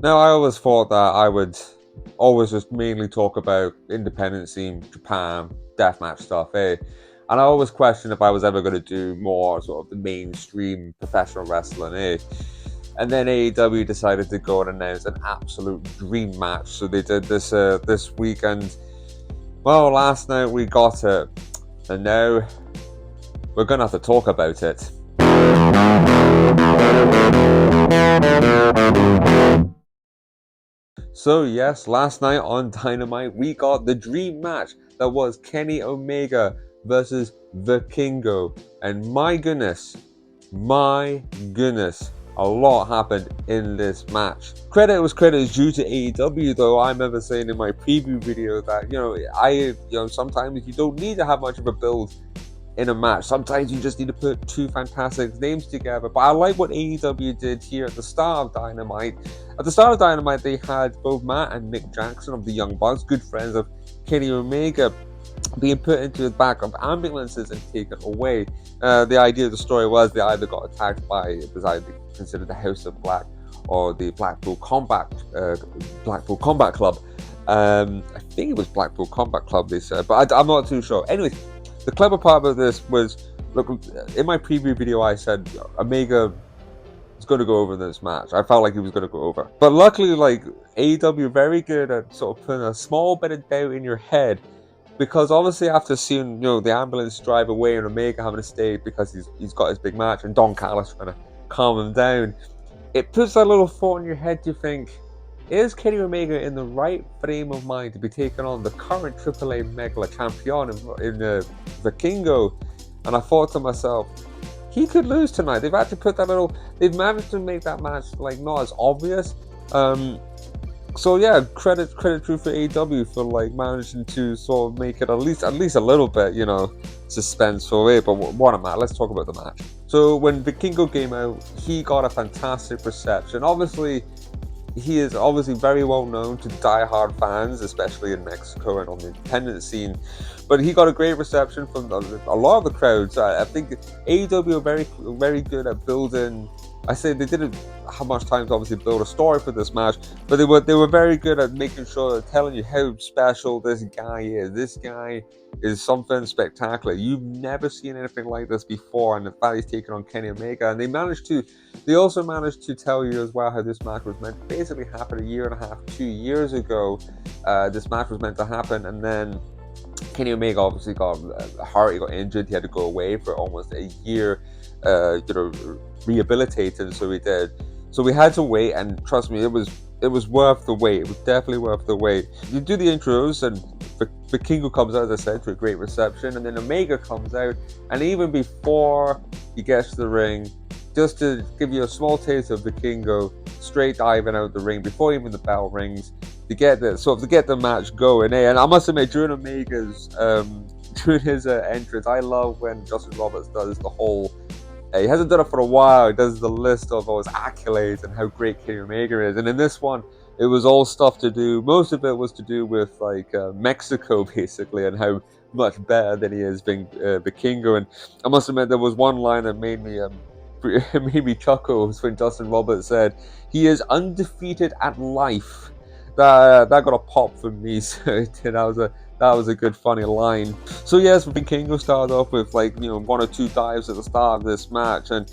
Now, I always thought that I would always just mainly talk about independent scene, Japan, deathmatch stuff, eh? And I always questioned if I was ever going to do more sort of the mainstream professional wrestling, eh? And then AEW decided to go and announce an absolute dream match. So they did this weekend. Well, last night we got it, and now we're gonna have to talk about it. So yes, last night on Dynamite we got the dream match that was Kenny Omega versus Vikingo, and my goodness, a lot happened in this match. Credit was credit is due to AEW, though. I remember saying in my preview video that sometimes you don't need to have much of a build in a match. Sometimes you just need to put two fantastic names together. But I like what AEW did here at the start of Dynamite. At the start of Dynamite, they had both Matt and Nick Jackson of the Young Bucks, good friends of Kenny Omega, being put into the back of ambulances and taken away. The idea of the story was they either got attacked by, it was either considered the House of Black or the Blackpool Combat Club. I think it was Blackpool Combat Club, they said, but I'm not too sure. Anyways, the clever part of this was, look, in my preview video I said Omega was going to go over this match. I felt like he was going to go over. But luckily, like, AEW very good at sort of putting a small bit of doubt in your head, because obviously after seeing, the ambulance drive away and Omega having to stay because he's got his big match and Don Callis trying to calm him down, it puts that little thought in your head to think, is Kenny Omega in the right frame of mind to be taking on the current AAA Megala champion in Vikingo? And I thought to myself, he could lose tonight. They've they've managed to make that match like not as obvious. So yeah, credit true for AEW for like managing to sort of make it at least a little bit, suspenseful. But what a match! Let's talk about the match. So when Vikingo came out, he got a fantastic reception. Obviously, he is obviously very well known to die-hard fans, especially in Mexico and on the independent scene. But he got a great reception from a lot of the crowds. I think AEW are very, very good at building. I say they didn't have much time to obviously build a story for this match, but they were very good at making sure, telling you how special this guy is. This guy is something spectacular. You've never seen anything like this before, and the fact he's taking on Kenny Omega, and they also managed to tell you as well how this match was meant to basically happen a year and a half, 2 years ago. This match was meant to happen, and then Kenny Omega obviously got hurt, he got injured, he had to go away for almost a year, rehabilitated, so he did. So we had to wait, and trust me, it was worth the wait. It was definitely worth the wait. You do the intros, and Vikingo comes out, as I said, to a great reception, and then Omega comes out, and even before he gets to the ring, just to give you a small taste of Vikingo straight diving out the ring before even the bell rings to get the match going. And I must admit, during Omega's during his entrance, I love when Justin Roberts does the whole. He hasn't done it for a while. He does the list of all his accolades and how great Kenny Omega is. And in this one, it was all stuff to do. Most of it was to do with like Mexico, basically, and how much better than he is being Vikingo. And I must admit, there was one line that made me chuckle. Was when Justin Roberts said, "He is undefeated at life." That got a pop from me. So that was a good funny line. So yes, Vikingo started off with like one or two dives at the start of this match, and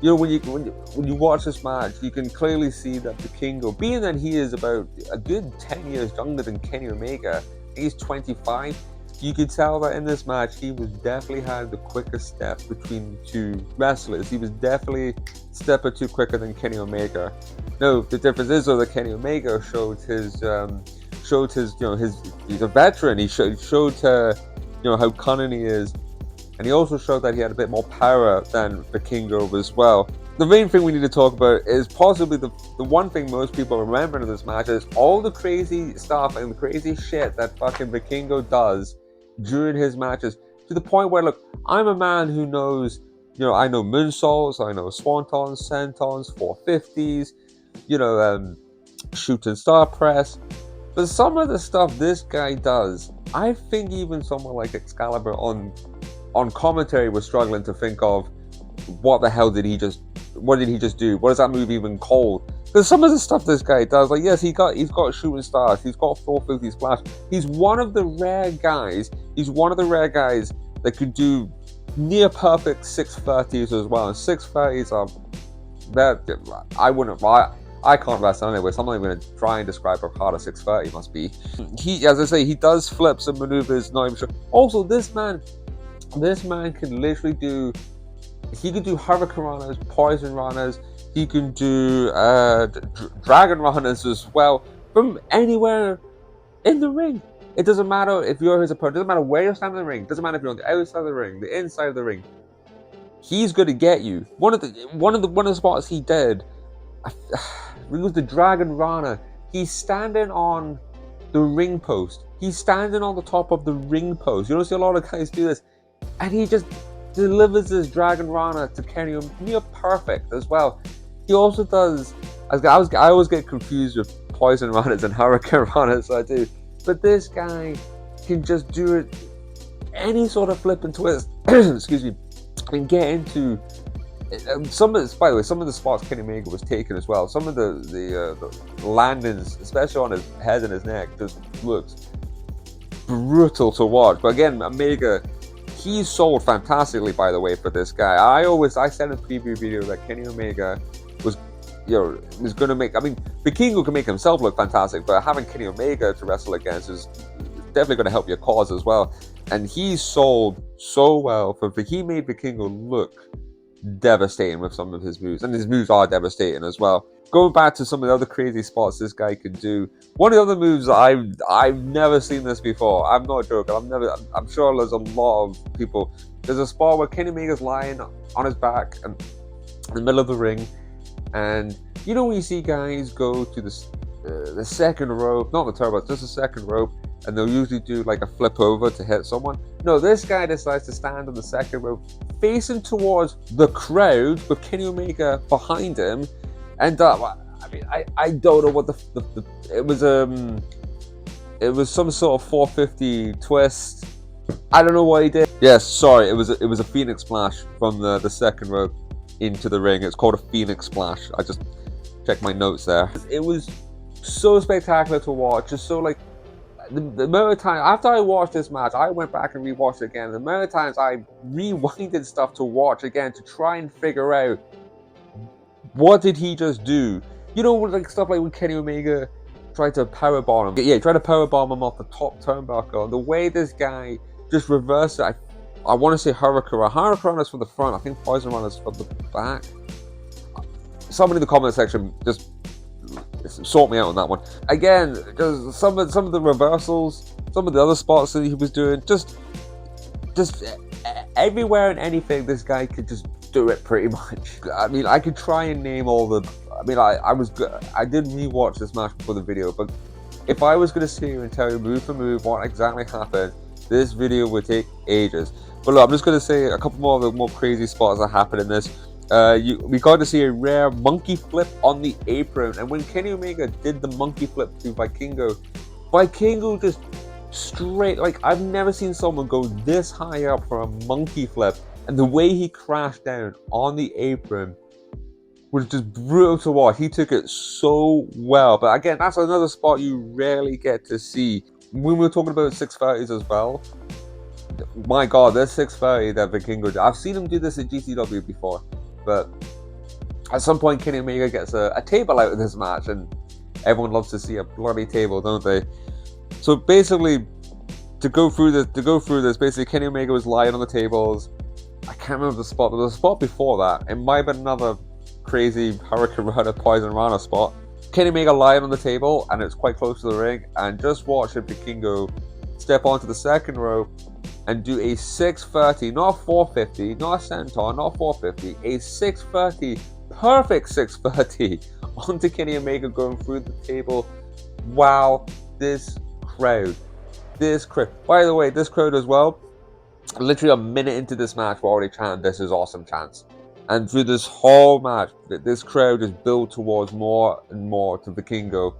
when you watch this match, you can clearly see that Vikingo, being that he is about a good 10 years younger than Kenny Omega, he's 25. You could tell that in this match, he was definitely had the quickest step between the two wrestlers. He was definitely a step or two quicker than Kenny Omega. No, the difference is though that Kenny Omega showed his he's a veteran. He showed how cunning he is, and he also showed that he had a bit more power than Vikingo as well. The main thing we need to talk about is possibly the one thing most people remember in this match is all the crazy stuff and the crazy shit that fucking Vikingo does during his matches, to the point where, look, I'm a man who knows, I know moonsaults, I know swantons, sentons, 450s, shooting star press, but some of the stuff this guy does, I think even someone like Excalibur on commentary was struggling to think of what the hell did he just do? What is that move even called? Because some of the stuff this guy does, like, yes, he's got shooting stars, he's got 450 splash. He's one of the rare guys. He's one of the rare guys that can do near perfect 630s as well. And 630s are that I can't wrestle anyway, so I'm not even going to try and describe how hard a 630 must be. He, as I say, he does flips and maneuvers, not even sure. Also, this man can literally do. He can do Hurricane Runners, Poison Runners. He can do Dragon Runners as well from anywhere in the ring. It doesn't matter if you're his opponent. It doesn't matter where you're standing in the ring. It doesn't matter if you're on the outside of the ring, the inside of the ring. He's going to get you. One of the spots he did, it was the Dragon Runner. He's standing on the ring post. He's standing on the top of the ring post. You don't see a lot of guys do this, and he just delivers this Dragon Rana to Kenny near perfect as well. He also does. I always get confused with Poison Runners and Hurricane Runners, so I do. But this guy can just do it, any sort of flip and twist. Excuse me, and get into some of. By the way, some of the spots Kenny Omega was taking as well. Some of the landings, especially on his head and his neck, just looks brutal to watch. But again, Omega. He's sold fantastically, by the way, for this guy. I said in a preview video that Kenny Omega was going to make. I mean, Vikingo can make himself look fantastic, but having Kenny Omega to wrestle against is definitely going to help your cause as well. And he's sold so well he made Vikingo look devastating with some of his moves, and his moves are devastating as well. Going back to some of the other crazy spots this guy could do. One of the other moves I've never seen this before. I'm not joking. I'm sure there's a lot of people. There's a spot where Kenny Omega's lying on his back and in the middle of the ring, and you know when you see guys go to the second rope, not the turbo, just the second rope, and they'll usually do like a flip over to hit someone. No, this guy decides to stand on the second rope, facing towards the crowd with Kenny Omega behind him. And I mean, I don't know what it was. It was some sort of 450 twist. I don't know what he did. Yes, sorry, it was a Phoenix Splash from the second rope into the ring. It's called a Phoenix Splash. I just checked my notes there. It was so spectacular to watch. Just so like the amount of time after I watched this match, I went back and rewatched it again. The amount of times I rewinded stuff to watch again to try and figure out. What did he just do? You know, like stuff like when Kenny Omega tried to powerbomb him. Yeah, he tried to powerbomb him off the top turnbuckle. The way this guy just reversed it, I want to say Hurricane. Hurricane is from the front. I think Poison Run is from the back. Somebody in the comment section just sort me out on that one. Again, just some of the reversals, some of the other spots that he was doing, just everywhere and anything, this guy could just do it pretty much. I mean, I could try and name all the. I mean, I did rewatch this match before the video, but if I was going to sit here and tell you move for move what exactly happened, this video would take ages. But look, I'm just going to say a couple more of the more crazy spots that happened in this. We got to see a rare monkey flip on the apron, and when Kenny Omega did the monkey flip to Vikingo just straight, like I've never seen someone go this high up for a monkey flip. And the way he crashed down on the apron was just brutal to watch. He took it so well. But again, that's another spot you rarely get to see. When we were talking about 630s as well, my God, there's 630 that Vikingo did. I've seen him do this at GCW before. But at some point, Kenny Omega gets a table out of this match. And everyone loves to see a bloody table, don't they? So basically, to go through this, basically Kenny Omega was lying on the tables. I can't remember the spot, but there was a spot before that. It might have been another crazy Hurricane Runner, Poison Rana spot. Kenny Omega lying on the table, and it's quite close to the ring, and just watching Vikingo step onto the second rope and do a 630, not a 450, not a senton, not a 450, a 630, perfect 630 onto Kenny Omega going through the table. Wow, this crowd. By the way, this crowd as well, literally a minute into this match, we're already chanting, "This is awesome," chants. And through this whole match, this crowd is built towards more and more to Vikingo.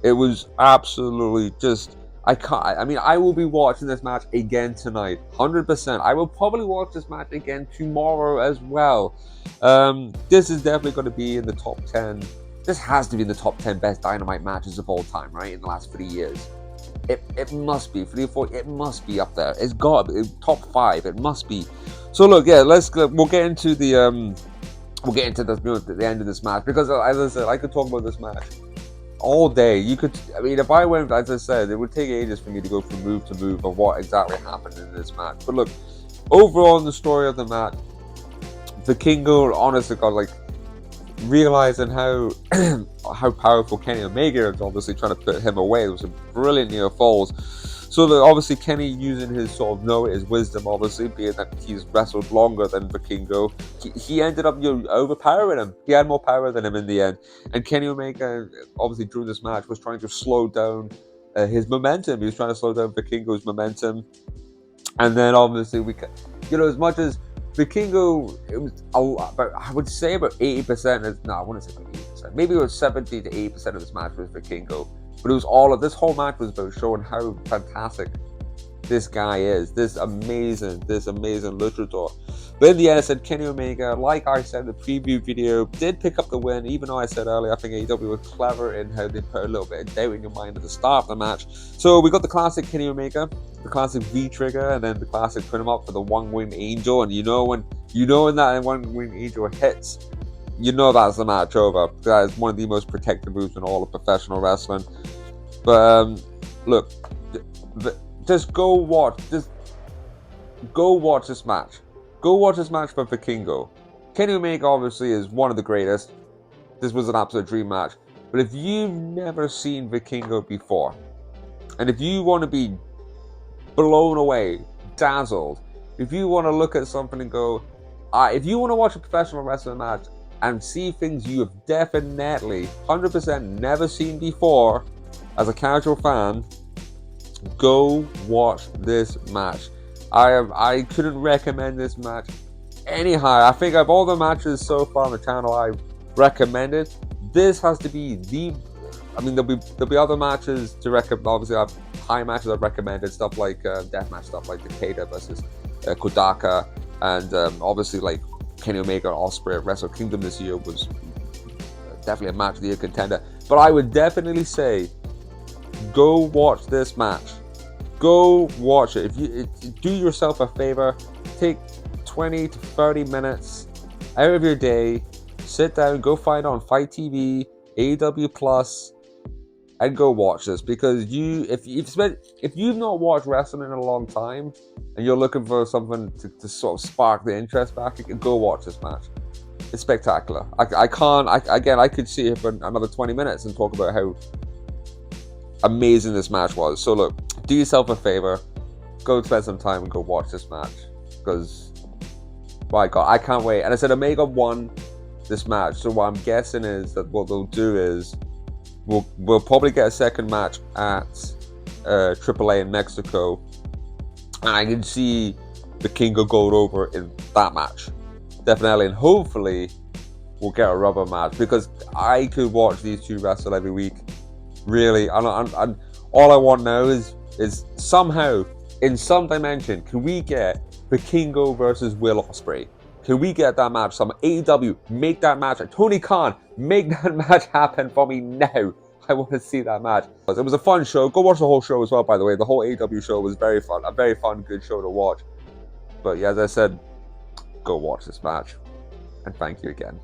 It was absolutely just, I will be watching this match again tonight, 100%. I will probably watch this match again tomorrow as well. This is definitely going to be in the top 10 this has to be in the top 10 best Dynamite matches of all time, right? In the last 3 years. It must be 3 or 4. It must be up there. It's got to be top 5. It must be. So look, yeah, we'll get into the the end of this match, because as I said, I could talk about this match all day. I mean, if I went, as I said, it would take ages for me to go from move to move of what exactly happened in this match. But look, overall in the story of the match, Vikingo, honestly, got like realizing how how powerful Kenny Omega is, obviously trying to put him away. It was a brilliant near falls. So obviously Kenny using his sort of his wisdom, obviously being that he's wrestled longer than Vikingo, he ended up overpowering him. He had more power than him in the end. And Kenny Omega, obviously during this match, was trying to slow down his momentum. He was trying to slow down Vikingo's momentum. And then obviously as much as Vikingo, it was a lot, but I would say about 80%. I wouldn't say about 80%. Maybe it was 70 to 80% of this match was Vikingo. But it was this whole match was about showing how fantastic this guy is. This amazing luchador. But in the end, I said Kenny Omega, like I said in the preview video, did pick up the win. Even though I said earlier, I think AEW was clever in how they put a little bit of doubt in your mind at the start of the match. So we got the classic Kenny Omega, the classic V-trigger, and then the classic put him up for the one-winged angel. And when that one-winged angel hits, you know that's the match over. That is one of the most protected moves in all of professional wrestling. But look, just go watch this match. Go watch this match for Vikingo. Kenny Omega obviously is one of the greatest. This was an absolute dream match. But if you've never seen Vikingo before, and if you want to be blown away, dazzled, if you want to look at something and go, if you want to watch a professional wrestling match and see things you have definitely 100% never seen before as a casual fan, go watch this match. I couldn't recommend this match any higher. I think of all the matches so far on the channel I've recommended, this has to be there'll be other matches to recommend. Obviously, I have high matches I've recommended, stuff like deathmatch stuff like Takeda versus Kodaka, and obviously like Kenny Omega and Ospreay at Wrestle Kingdom this year was definitely a match of the year contender. But I would definitely say, go watch this match. Go watch it. If you do yourself a favor, take 20 to 30 minutes out of your day, sit down, go find it on Fight TV, AEW Plus, and go watch this. Because if you've not watched wrestling in a long time and you're looking for something to sort of spark the interest back, you can go watch this match. It's spectacular. I could sit here for another 20 minutes and talk about how amazing this match was. So look, do yourself a favor, go spend some time and go watch this match, because my God, I can't wait. And I said Omega won this match, so what I'm guessing is that what they'll do is we'll probably get a second match at AAA in Mexico, and I can see Vikingo go over in that match, definitely, and hopefully we'll get a rubber match, because I could watch these two wrestle every week. Really, all I want now is somehow, in some dimension, can we get Vikingo versus Will Ospreay? Can we get that match? Some AEW, make that match. Tony Khan, make that match happen for me now. I want to see that match. It was a fun show. Go watch the whole show as well, by the way. The whole AEW show was very fun. A very fun, good show to watch. But yeah, as I said, go watch this match. And thank you again.